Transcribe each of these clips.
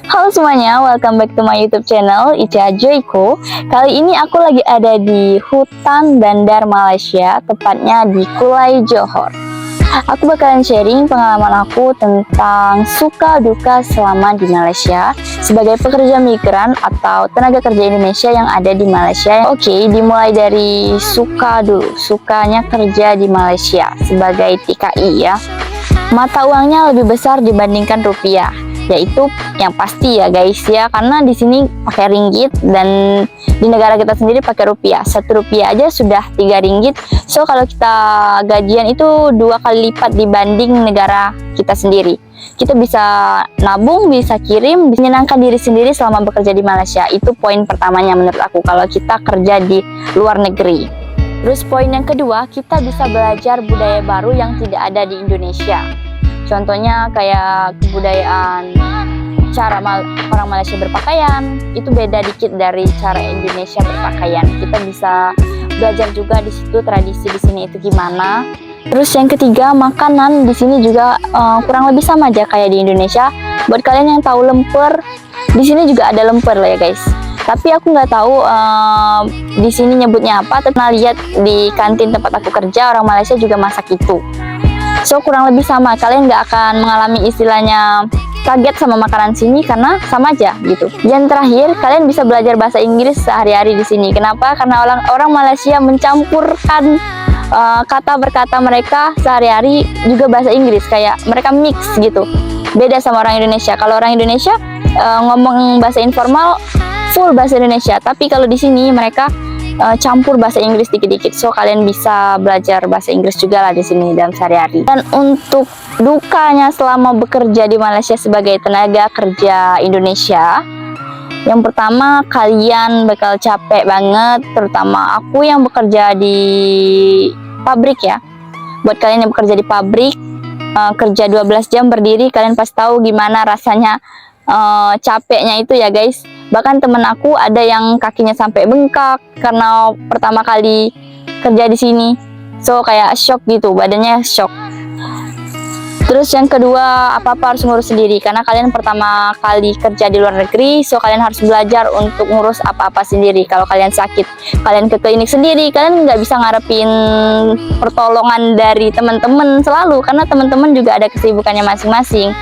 Halo semuanya, welcome back to my YouTube channel Ica Joyko. Kali ini aku lagi ada di hutan bandar Malaysia, tepatnya di Kulai Johor. Aku bakalan sharing pengalaman aku tentang suka duka selama di Malaysia sebagai pekerja migran atau tenaga kerja Indonesia yang ada di Malaysia. Oke, dimulai dari suka dulu. Sukanya kerja di Malaysia sebagai TKI ya. Mata uangnya lebih besar dibandingkan rupiah, yaitu yang pasti ya guys ya, karena di sini pakai ringgit dan di negara kita sendiri pakai rupiah. 1 rupiah aja sudah 3 ringgit. So kalau kita gajian itu 2 kali lipat dibanding negara kita sendiri. Kita bisa nabung, bisa kirim, menyenangkan diri sendiri selama bekerja di Malaysia. Itu poin pertamanya menurut aku kalau kita kerja di luar negeri. Terus poin yang kedua, kita bisa belajar budaya baru yang tidak ada di Indonesia. Contohnya kayak kebudayaan cara orang Malaysia berpakaian, itu beda dikit dari cara Indonesia berpakaian. Kita bisa belajar juga di situ tradisi di sini itu gimana. Terus yang ketiga, makanan di sini juga kurang lebih sama aja kayak di Indonesia. Buat kalian yang tahu lemper, di sini juga ada lemper lah ya guys. Tapi aku nggak tahu di sini nyebutnya apa. Pernah lihat di kantin tempat aku kerja, orang Malaysia juga masak itu. So kurang lebih sama, kalian nggak akan mengalami istilahnya kaget sama makanan sini karena sama aja gitu. Dan terakhir, kalian bisa belajar bahasa Inggris sehari-hari di sini. Kenapa? Karena orang Malaysia mencampurkan kata berkata mereka sehari-hari juga bahasa Inggris, kayak mereka mix gitu. Beda sama orang Indonesia. Kalau orang Indonesia ngomong bahasa informal full bahasa Indonesia, tapi kalau di sini mereka campur bahasa Inggris dikit-dikit. So kalian bisa belajar bahasa Inggris juga lah di sini dalam sehari-hari. Dan untuk dukanya selama bekerja di Malaysia sebagai tenaga kerja Indonesia, yang pertama kalian bakal capek banget, terutama aku yang bekerja di pabrik ya. Buat kalian yang bekerja di pabrik, kerja 12 jam berdiri, kalian pasti tahu gimana rasanya capeknya itu ya guys. Bahkan temen aku ada yang kakinya sampai bengkak karena pertama kali kerja di sini. So kayak shock gitu, badannya shock. Terus yang kedua, apa-apa harus ngurus sendiri karena kalian pertama kali kerja di luar negeri. So kalian harus belajar untuk ngurus apa-apa sendiri. Kalau kalian sakit, kalian ke klinik sendiri. Kalian nggak bisa ngarepin pertolongan dari teman-teman selalu karena teman-teman juga ada kesibukannya masing-masing.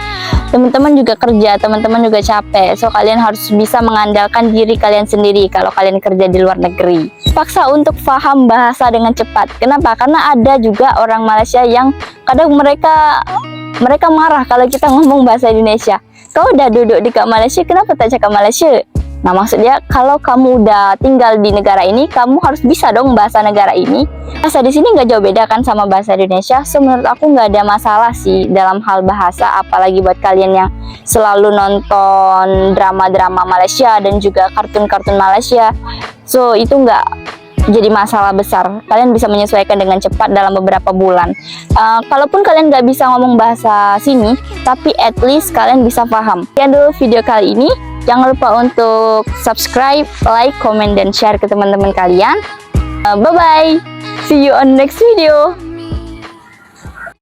Teman-teman juga kerja, teman-teman juga capek. So kalian harus bisa mengandalkan diri kalian sendiri kalau kalian kerja di luar negeri. Paksa untuk paham bahasa dengan cepat. Kenapa? Karena ada juga orang Malaysia yang kadang mereka marah kalau kita ngomong bahasa Indonesia. Kau udah duduk di Malaysia, kenapa tak cakap Malaysia? Nah maksudnya kalau kamu udah tinggal di negara ini, kamu harus bisa dong bahasa negara ini. Bahasa di sini nggak jauh beda kan sama bahasa Indonesia. So menurut aku nggak ada masalah sih dalam hal bahasa, apalagi buat kalian yang selalu nonton drama-drama Malaysia dan juga kartun-kartun Malaysia. So itu nggak jadi masalah besar. Kalian bisa menyesuaikan dengan cepat dalam beberapa bulan. Kalaupun kalian nggak bisa ngomong bahasa sini, tapi at least kalian bisa paham. Sekian dulu video kali ini. Jangan lupa untuk subscribe, like, comment, dan share ke teman-teman kalian. Bye-bye. See you on next video.